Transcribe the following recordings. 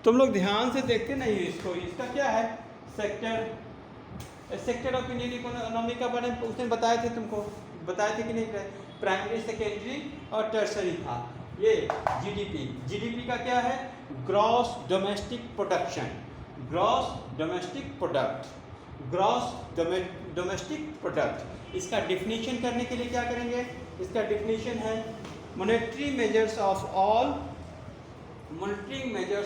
तुम लोग ध्यान से देखते नहीं हो इसको। इसका क्या है, सेक्टर ऑफ इंडियन इकोनॉमी का बारे में उसने बताए थे, तुमको बताए थे कि नहीं, प्राइमरी सेकेंडरी और टर्सरी था। ये जीडीपी का क्या है, gross domestic production, gross domestic product. इसका डिफिनीशन करने के लिए क्या करेंगे, इसका डिफिनीशन है monetary measures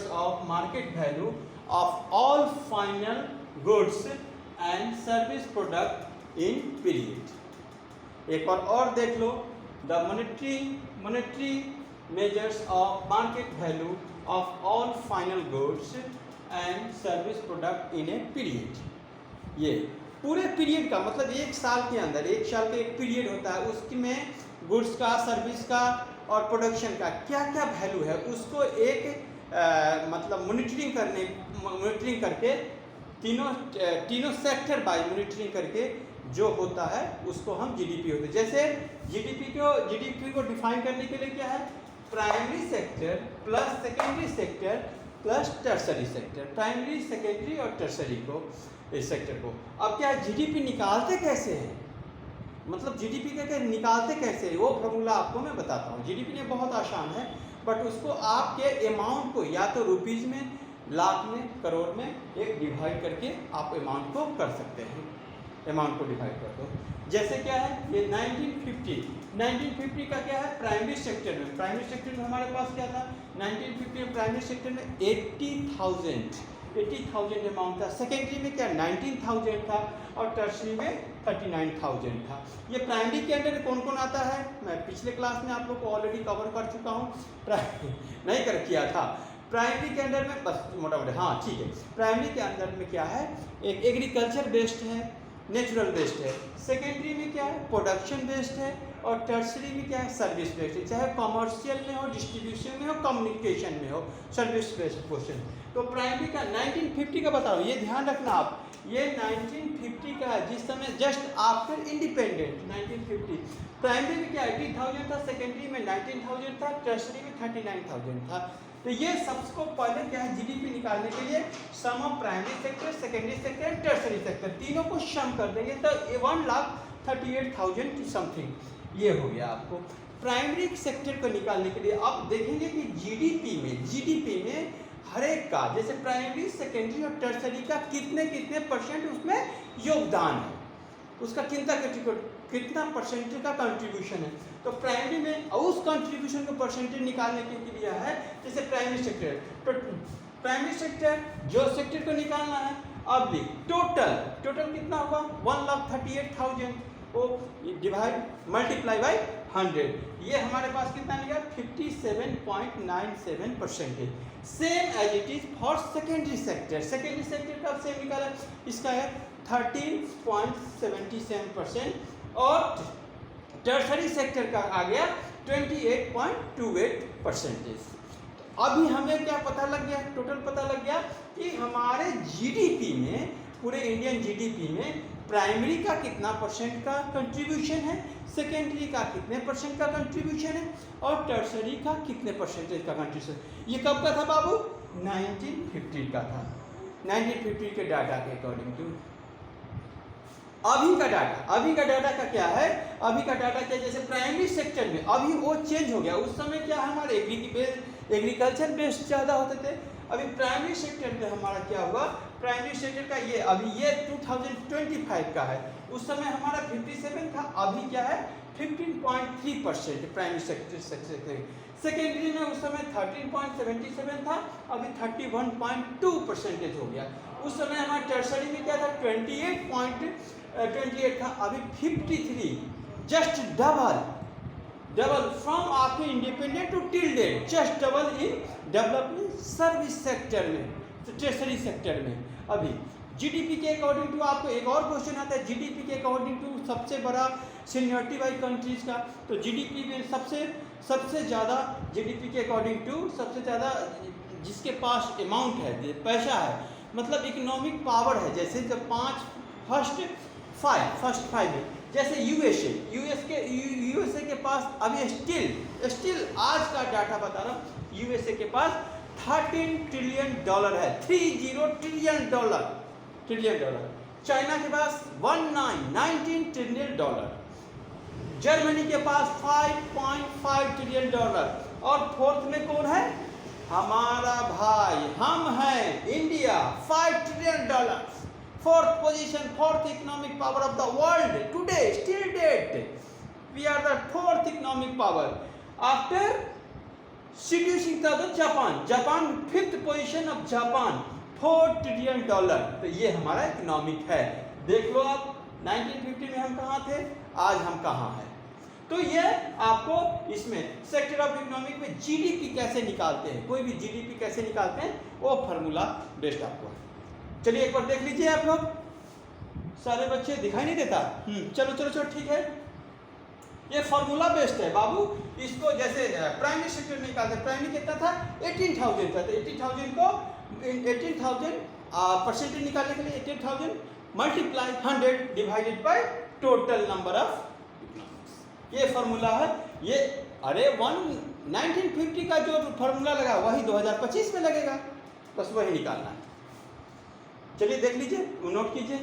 of market value of all final goods and service product in period. एक बार और देख लो, the monetary measures of market value of all final goods and service product in a period. ये पूरे period का मतलब एक साल के अंदर, एक साल का एक पीरियड होता है, उसमें गुड्स का, सर्विस का और प्रोडक्शन का क्या क्या वैल्यू है उसको एक मतलब मॉनिटरिंग करके तीनों सेक्टर बाय मॉनिटरिंग करके जो होता है उसको हम जीडीपी होते हैं। जैसे जीडीपी को डिफाइन करने के लिए क्या है, primary sector plus secondary sector plus tertiary sector, primary secondary और टर्सरी को, इस सेक्टर को। अब क्या जीडीपी निकालते कैसे हैं, मतलब जीडीपी का निकालते कैसे है, वो फॉर्मूला आपको मैं बताता हूँ। जीडीपी ने बहुत आसान है, बट उसको आपके अमाउंट को या तो रुपीज़ में, लाख में, करोड़ में एक डिवाइड करके आप अमाउंट को कर सकते हैं, अमाउंट को डिवाइड कर दो। जैसे क्या है, ये 1950 का क्या है, प्राइमरी सेक्टर में हमारे पास क्या था, 1950 में प्राइमरी सेक्टर में 80,000 अमाउंट था। सेकेंडरी में क्या 19,000 था और टर्सरी में 39,000 था। ये प्राइमरी के अंदर कौन कौन आता है, मैं पिछले क्लास में आप लोग को ऑलरेडी कवर कर चुका हूँ, नहीं कर किया था। प्राइमरी के अंदर में बस मोटा हाँ ठीक है, प्राइमरी के अंदर में क्या है, एक एग्रीकल्चर बेस्ड है, नेचुरल बेस्ड है। सेकेंडरी में क्या है, प्रोडक्शन बेस्ड है, और टर्सरी में क्या है, सर्विस बेस्ड है, चाहे कमर्शियल में हो, डिस्ट्रीब्यूशन में हो, कम्युनिकेशन में हो, सर्विस बेस्ड क्वेश्चन। तो प्राइमरी का 1950 का बताओ, ये ध्यान रखना आप, ये 1950 का है, जिस समय जस्ट आफ्टर इंडिपेंडेंट 1950। प्राइमरी में क्या 80,000 था, सेकेंडरी में 19,000 था, टर्सरी में 39,000 था। तो ये सबको पहले क्या है, जीडीपी निकालने के लिए sum of primary sector, secondary sector and tertiary sector, तीनों को सम कर देंगे तो 1,38,000 की समथिंग ये हो गया आपको। प्राइमरी सेक्टर को निकालने के लिए आप देखेंगे कि जीडीपी में हर एक का, जैसे प्राइमरी, सेकेंडरी और टर्सरी का कितने परसेंट उसमें योगदान है, उसका कितना परसेंटेज का कंट्रीब्यूशन है। तो प्राइमरी में उस कंट्रीब्यूशन को परसेंटेज निकालने के लिए है, जैसे प्राइमरी सेक्टर, तो प्राइमरी सेक्टर जो सेक्टर को निकालना है, अब टोटल कितना होगा, 1,38,000 को डिवाइड मल्टीप्लाई बाई 100, ये हमारे पास कितना निकला 57.97%। Same as it is for secondary sector का सेम निकाला, इसका है 13.77% और टर्सरी सेक्टर का आ गया 28.28%। अभी हमें क्या पता लग गया, टोटल पता लग गया कि हमारे जीडीपी में, पूरे इंडियन जीडीपी में प्राइमरी का कितना परसेंट का कंट्रीब्यूशन है, सेकेंडरी का कितने परसेंट का कंट्रीब्यूशन है और टर्सरी का कितने परसेंटेज का कंट्रीब्यूशन। ये कब का था बाबू, 1950 का था, 1950 के डाटा के अकॉर्डिंग टू। अभी का डाटा का क्या है, अभी का डाटा क्या, जैसे प्राइमरी सेक्टर में अभी वो चेंज हो गया, उस समय क्या हमारे एग्रीकल्चर बेस्ड ज़्यादा होते थे। अभी प्राइमरी सेक्टर में हमारा क्या हुआ, प्राइमरी सेक्टर का ये अभी ये 2025 का है, उस समय हमारा 57 था, अभी क्या है 15.3% प्राइमरी सेक्टर। सेकेंडरी में उस समय 13.77 था, अभी 31.2% हो गया। उस समय हमारा टर्सरी में क्या था 28 था, अभी 53, just double from after independent to till date, just double in development service sector में, टर्सरी सेक्टर में। अभी जीडीपी के अकॉर्डिंग टू आपको एक और क्वेश्चन आता है, जीडीपी के अकॉर्डिंग टू सबसे बड़ा सीनियरिटी वाइज कंट्रीज का, तो जीडीपी में सबसे ज़्यादा जीडीपी के अकॉर्डिंग टू सबसे ज़्यादा जिसके पास अमाउंट है, पैसा है, मतलब इकोनॉमिक पावर है, जैसे जब फर्स्ट फाइव है, जैसे यूएसए के पास अभी स्टिल आज का डाटा बता रहा हूँ, यूएसए के पास 13 ट्रिलियन डॉलर है, 30 ट्रिलियन डॉलर। चाइना के पास 19 ट्रिलियन डॉलर, जर्मनी के पास 5.5 ट्रिलियन डॉलर, और फोर्थ में कौन है? हमारा भाई, हम हैं India, 5 trillion dollar, fourth position, fourth economic power of the world today, still date we are the fourth economic power after seducing the Japan, fifth position of Japan, 4 trillion dollar. तो ये हमारा इकोनॉमिक है। देख लो आप, 1950 में हम कहाँ थे, आज हम कहाँ हैं। तो ये आपको इसमें सेक्टर ऑफ इकोनॉमिक में जीडीपी कैसे निकालते हैं, कोई भी जीडीपी कैसे निकालते हैं, वो फार्मूला बेस्ड आपको है। चलिए एक बार देख लीजिए आप लोग, सारे बच्चे दिखाई नहीं देता। चलो ठीक है, ये फार्मूला बेस्ड है बाबू। इसको जैसे प्राइमरी सेक्टर निकालते, प्राइमरी कितना था, 18,000 था, तो 18,000 परसेंटेज निकालने के लिए 18,000 multiply 100 divided by total number of economics, ये फार्मूला है। ये अरे 1950 का जो फार्मूला लगा वही 2025 में लगेगा, बस वही निकालना है। चलिए देख लीजिए, नोट कीजिए।